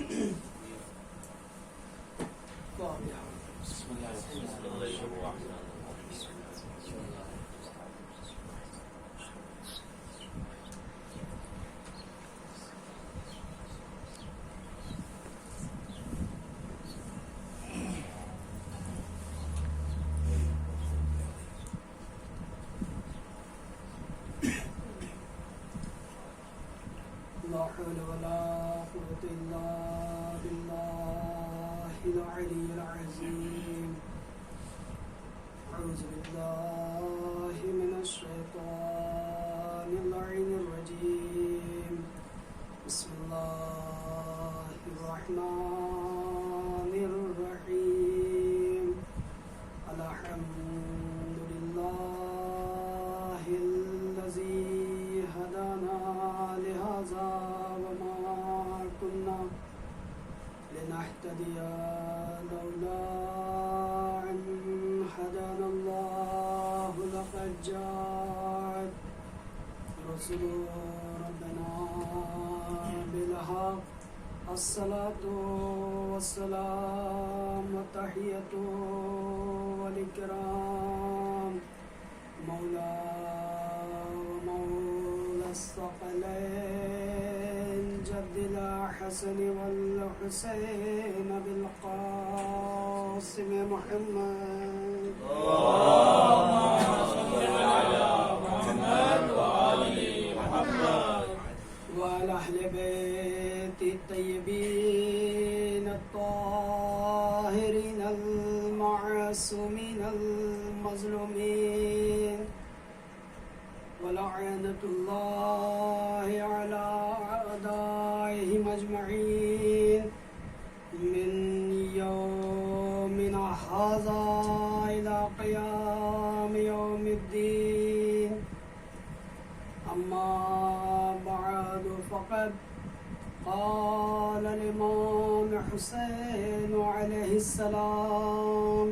لا حول ولا قوة إلا بالله العلي العظيم. أعوذ بالله من الشيطان اللعين الرجيم. بسم الله الرحمن الرحيم. الحمد لله الذي هدانا لهذا وما كنا لنهتدي لولا أن هدانا الله. لقد جاءت رسل ربنا بالحق. الصلاة والسلام والتحية والإكرام مولا الثقلين جد الحسن والحسين بالقاسم محمد. وعلى أهل بيت الطيبين الطاهرين المعصومين المظلومين. ولعنة الله على أعدائهم أجمعين من يومنا هذا إلى قيام يوم الدين. أما بعد فقد قال الإمام حسين عليه السلام: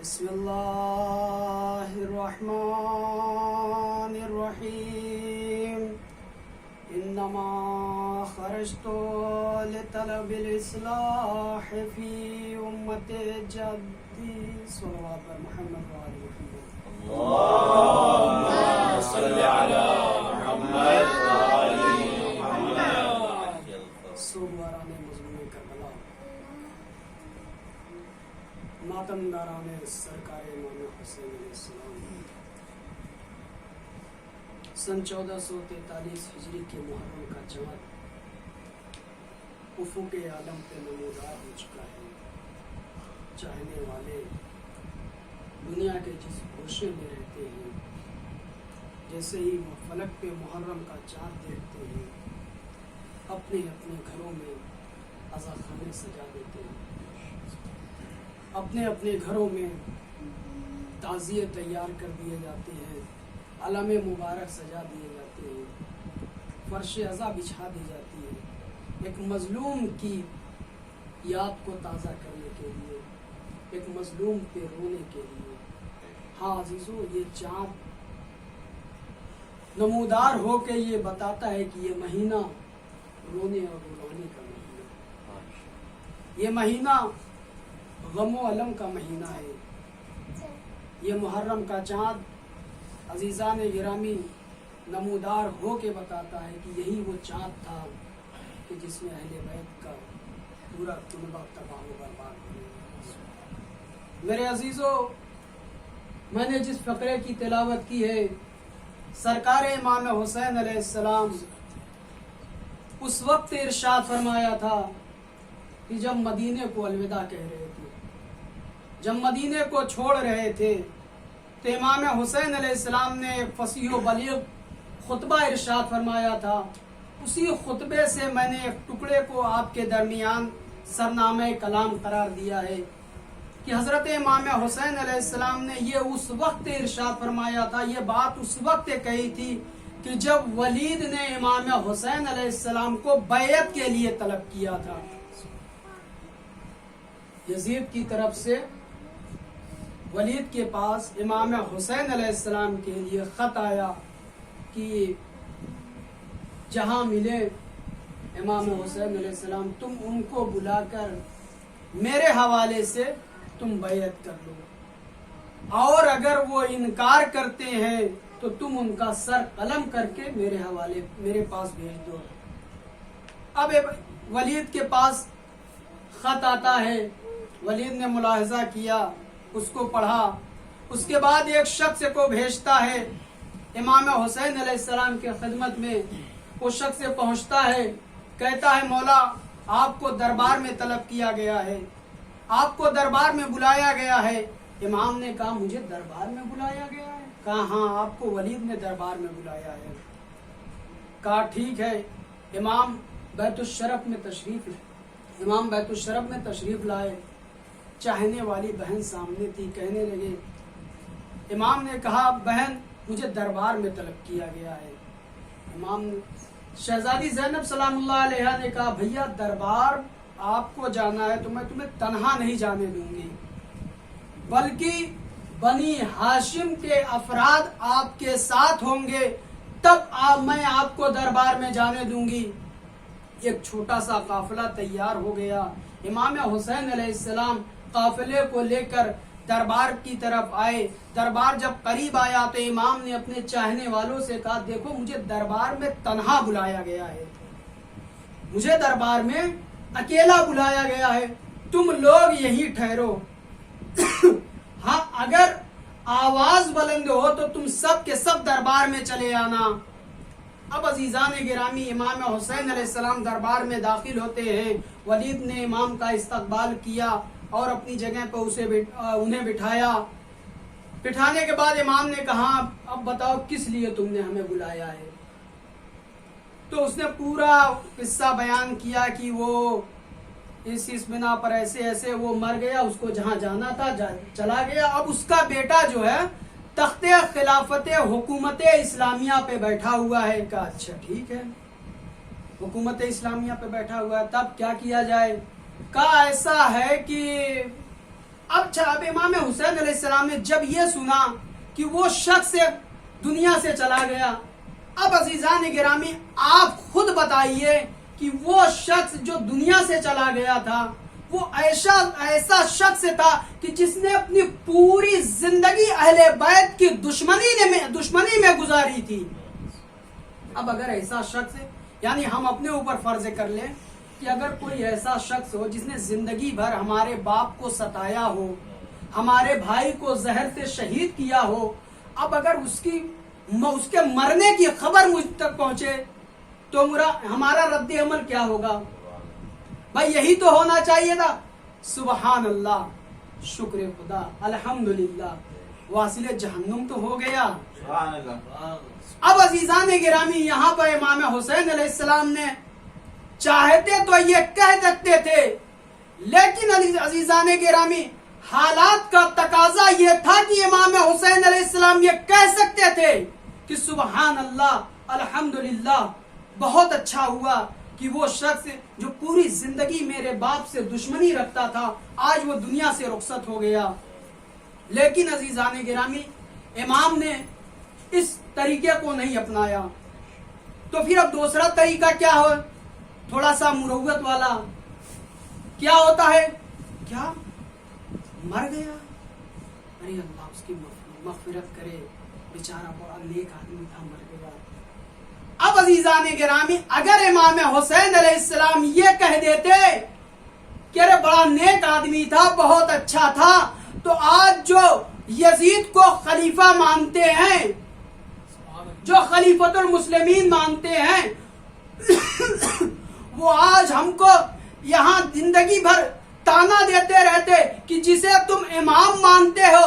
بسم الله الرحمن الرحيم. إنما خرجت لطلب الإصلاح في أمة جدي. صلوات محمد وآل محمد. اللهم صل على محمد وآل محمد. سوگواران مظلوم کربلا، ماتمداران سرکار امام حسین علیہ السلام، سن 1443 ہجری کے محرم کا چمک افق عالم پہ نمودار ہو چکا ہے. چاہنے والے دنیا کے جس گوشے میں رہتے ہیں، جیسے ہی وہ فلک پہ محرم کا چاند دیکھتے ہیں، اپنے اپنے گھروں میں عزا خانے سجا دیتے ہیں، اپنے اپنے گھروں میں تعزیے تیار کر دیے جاتے ہیں، علم مبارک سجا دیے جاتے ہیں، فرش عزا بچھا دی جاتی ہے، ایک مظلوم کی یاد کو تازہ کرنے کے لیے، ایک مظلوم پہ رونے کے لیے. ہاں عزیزو، یہ چاند نمودار ہو کے یہ بتاتا ہے کہ یہ مہینہ رونے اور رلانے کا مہینہ، یہ مہینہ غم و علم کا مہینہ ہے. یہ محرم کا چاند عزیزان گرامی نمودار ہو کے بتاتا ہے کہ یہی وہ چاند تھا کہ جس میں اہل بیت کا پورا کنبہ تباہ و برباد ہو گیا. میرے عزیزو، میں نے جس فقرے کی تلاوت کی ہے، سرکار امام حسین علیہ السلام اس وقت ارشاد فرمایا تھا کہ جب مدینے کو الوداع کہہ رہے تھے، جب مدینے کو چھوڑ رہے تھے، تو امام حسین علیہ السلام نے ایک فصیح و بلیغ خطبہ ارشاد فرمایا تھا. اسی خطبے سے میں نے ایک ٹکڑے کو آپ کے درمیان سرنامہ کلام قرار دیا ہے کہ حضرت امام حسین علیہ السلام نے یہ اس وقت ارشاد فرمایا تھا، یہ بات اس وقت کہی تھی کہ جب ولید نے امام حسین علیہ السلام کو بیعت کے لیے طلب کیا تھا. یزید کی طرف سے ولید کے پاس امام حسین علیہ السلام کے لیے خط آیا کہ جہاں ملے امام حسین علیہ السلام تم ان کو بلا کر میرے حوالے سے تم بیعت کر لو، اور اگر وہ انکار کرتے ہیں تو تم ان کا سر قلم کر کے میرے پاس بھیج دو۔ اب ولید کے پاس خط آتا ہے، ولید نے ملاحظہ کیا، اس کو پڑھا، اس کے بعد ایک شخص کو بھیجتا ہے امام حسین علیہ السلام کے خدمت میں۔ وہ شخص پہنچتا ہے، کہتا ہے مولا آپ کو دربار میں طلب کیا گیا ہے، آپ کو دربار میں بلایا گیا ہے۔ امام نے کہا مجھے دربار میں بلایا گیا ہے؟ کہا ہاں آپ کو ولید نے دربار میں بلایا ہے۔ کہا ٹھیک ہے۔ امام بیت الشرف میں تشریف لائے، چاہنے والی بہن سامنے تھی، کہنے لگے، امام نے کہا بہن مجھے دربار میں طلب کیا گیا ہے۔ امام نے شہزادی زینب سلام اللہ علیہ نے کہا بھیا دربار آپ کو جانا ہے تو میں تمہیں تنہا نہیں جانے دوں گی، بلکہ بنی ہاشم کے افراد آپ کے ساتھ ہوں گے، تب میں آپ کو دربار میں جانے دوں گی۔ ایک چھوٹا سا قافلہ تیار ہو گیا، امام حسین علیہ السلام قافلے کو لے کر دربار کی طرف آئے۔ دربار جب قریب آیا تو امام نے اپنے چاہنے والوں سے کہا دیکھو مجھے دربار میں تنہا بلایا گیا ہے، مجھے دربار میں اکیلا بلایا گیا ہے، تم لوگ یہی ٹھہرو، ہاں اگر آواز بلند ہو تو تم سب کے سب دربار میں چلے آنا۔ اب عزیزان گرامی امام حسین علیہ السلام دربار میں داخل ہوتے ہیں، ولید نے امام کا استقبال کیا اور اپنی جگہ پہ انہیں بٹھایا۔ بٹھانے کے بعد امام نے کہا اب بتاؤ کس لیے تم نے ہمیں بلایا ہے؟ تو اس نے پورا قصہ بیان کیا کہ وہ اس بنا پر ایسے وہ مر گیا، اس کو جہاں جانا تھا چلا گیا، اب اس کا بیٹا جو ہے تخت خلافت حکومت اسلامیہ پہ بیٹھا ہوا ہے۔ کہا اچھا ٹھیک ہے، حکومت اسلامیہ پہ بیٹھا ہوا ہے، تب کیا کیا جائے؟ کہا ایسا ہے کہ اب امام حسین علیہ السلام نے جب یہ سنا کہ وہ شخص دنیا سے چلا گیا، اب عزیزان گرامی آپ خود بتائیے کہ وہ شخص جو دنیا سے چلا گیا تھا وہ ایسا شخص تھا کہ جس نے اپنی پوری زندگی اہل بیت کی دشمنی میں گزاری تھی۔ اب اگر ایسا شخص، یعنی ہم اپنے اوپر فرض کر لیں کہ اگر کوئی ایسا شخص ہو جس نے زندگی بھر ہمارے باپ کو ستایا ہو، ہمارے بھائی کو زہر سے شہید کیا ہو، اب اگر اس کے مرنے کی خبر مجھ تک پہنچے تو ہمارا رد عمل کیا ہوگا؟ بھائی یہی تو ہونا چاہیے تھا، سبحان اللہ، شکر خدا، الحمدللہ، واصل جہنم تو ہو گیا۔ اب عزیزان گرامی یہاں پر امام حسین علیہ السلام نے چاہتے تو یہ کہہ سکتے تھے، لیکن عزیزان گرامی حالات کا تقاضا یہ تھا کہ امام حسین علیہ السلام یہ کہہ سکتے تھے کہ سبحان اللہ، الحمدللہ، بہت اچھا ہوا کہ وہ شخص جو پوری زندگی میرے باپ سے دشمنی رکھتا تھا آج وہ دنیا سے رخصت ہو گیا۔ لیکن عزیزان گرامی امام نے اس طریقے کو نہیں اپنایا، تو پھر اب دوسرا طریقہ کیا ہو، تھوڑا سا مروت والا، کیا ہوتا ہے، کیا مر گیا، ارے اللہ اس کی مغفرت کرے، بیچارہ بڑا نیک آدمی تھا، مر گیا۔ اب عزیزان گرامی اگر امام حسین علیہ السلام یہ کہہ دیتے کہ ارے بڑا نیک آدمی تھا، بہت اچھا تھا، تو آج جو یزید کو خلیفہ مانتے ہیں، جو خلیفۃ المسلمین مانتے ہیں، وہ آج ہم کو یہاں زندگی بھر تانا دیتے رہتے کہ جسے تم امام مانتے ہو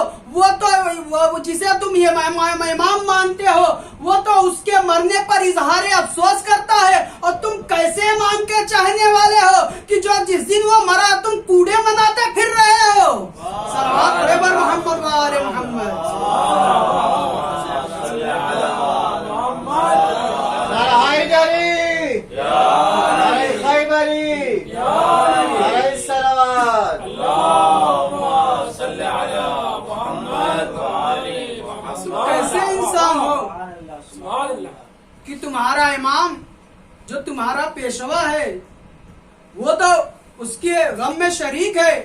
جسے تم امام مانتے ہو وہ تو اس کے مرنے پر اظہار افسوس کرتا ہے، اور تم کیسے امام کے چاہنے والے ہو کہ جو جس دن وہ مرا تم کوڑے مناتے پھر رہے ہو۔ صلوات پڑھے بر محمد و آل محمد۔ کیسے انسان ہو کہ تمہارا امام جو تمہارا پیشوا ہے وہ تو اس کے غم میں شریک ہے،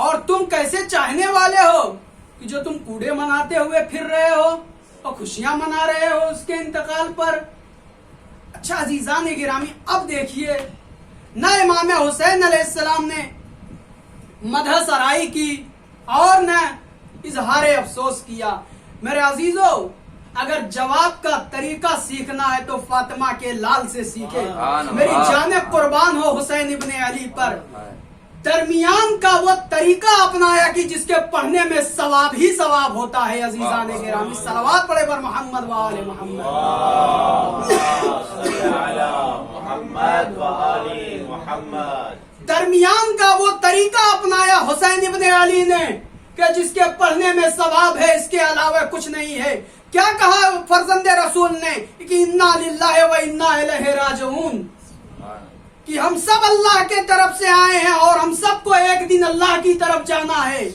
اور تم کیسے چاہنے والے ہو کہ جو تم کوڑے مناتے ہوئے پھر رہے ہو اور خوشیاں منا رہے ہو اس کے انتقال پر۔ اچھا عزیزان گرامی، اب دیکھیے نہ امام حسین علیہ السلام نے مدح سرائی کی اور نہ اظہار افسوس کیا۔ میرے عزیزو، اگر جواب کا طریقہ سیکھنا ہے تو فاطمہ کے لال سے سیکھے۔ میری جان قربان ہو حسین ابن علی پر۔ درمیان کا وہ طریقہ اپنایا کہ جس کے پڑھنے میں ثواب ہی ثواب ہوتا ہے۔ عزیزان گرامی، صلوات پڑھے پر محمد و آل محمد۔ محمد و آل محمد۔ درمیان کا وہ طریقہ اپنایا حسین ابن علی نے کہ جس کے پڑھنے میں ثواب ہے، اس کے علاوہ کچھ نہیں ہے۔ کیا کہا فرزند رسول نے کہ انا للہ و انا الیہ راجعون، کہ ہم سب اللہ کے طرف سے آئے ہیں اور ہم سب کو ایک دن اللہ کی طرف جانا ہے۔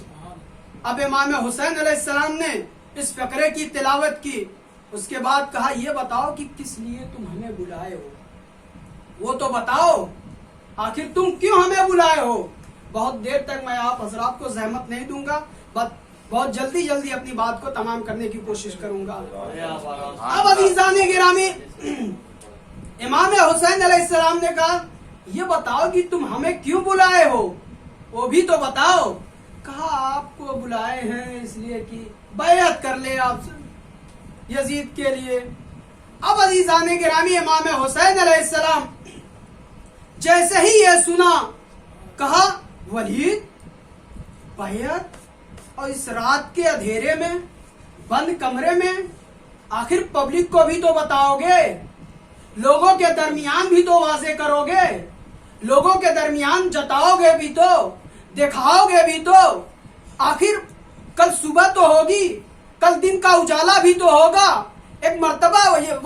اب امام حسین علیہ السلام نے اس فقرے کی تلاوت کی، اس کے بعد کہا یہ بتاؤ کہ کس لیے تم ہمیں بلائے ہو، وہ تو بتاؤ، آخر تم کیوں ہمیں بلائے ہو۔ بہت دیر تک میں آپ حضرات کو زحمت نہیں دوں گا، بہت جلدی اپنی بات کو تمام کرنے کی کوشش کروں گا۔ اب عزیزان گرامی، امام حسین علیہ السلام نے کہا یہ بتاؤ کہ تم ہمیں کیوں بلائے ہو، وہ بھی تو بتاؤ۔ کہا آپ کو بلائے ہیں اس لیے کہ بیعت کر لے آپ یزید کے لیے۔ اب عزیزان گرامی، امام حسین علیہ السلام جیسے ہی یہ سنا کہا ولید بیعت، اور اس رات کے اندھیرے میں بند کمرے میں، آخر پبلک کو بھی تو بتاؤ گے، لوگوں کے درمیان بھی تو واضح کرو گے، لوگوں کے درمیان جتاؤ گے بھی تو، دکھاؤ گے بھی تو، آخر کل صبح تو ہوگی، کل دن کا اجالا بھی تو ہوگا۔ ایک مرتبہ